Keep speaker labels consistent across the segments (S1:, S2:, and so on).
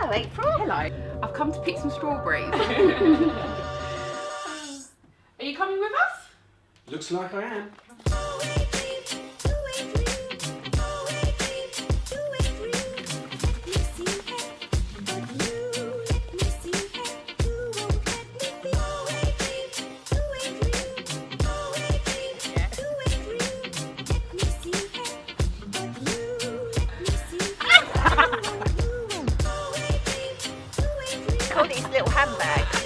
S1: Hello, April.
S2: Hello. I've come to pick some strawberries. Are you coming with us?
S3: Looks like I am.
S1: Call these little handbags.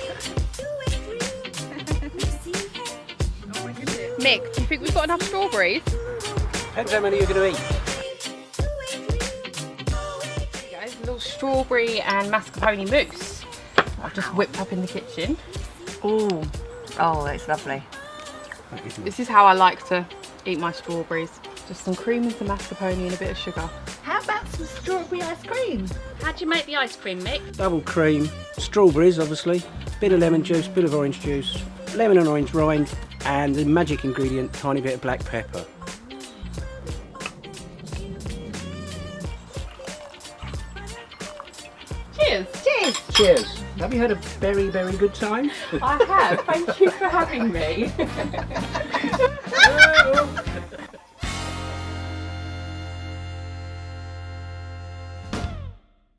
S2: Mick, do you think we've got enough strawberries?
S3: Depends how many you're going to eat.
S2: Guys, a little strawberry and mascarpone mousse. I've just whipped up in the kitchen.
S1: Ooh. Oh, that's lovely.
S2: This is how I like to eat my strawberries. Just some cream and some mascarpone and a bit of sugar.
S1: How about some strawberry ice cream?
S4: How do you make the ice cream, Mick?
S3: Double cream, strawberries obviously, bit of lemon juice, bit of orange juice, lemon and orange rind, and the magic ingredient, tiny bit of black pepper.
S2: Cheers!
S1: Cheers.
S3: Cheers! Have you had a very, very good time?
S2: I have. Thank you for having me.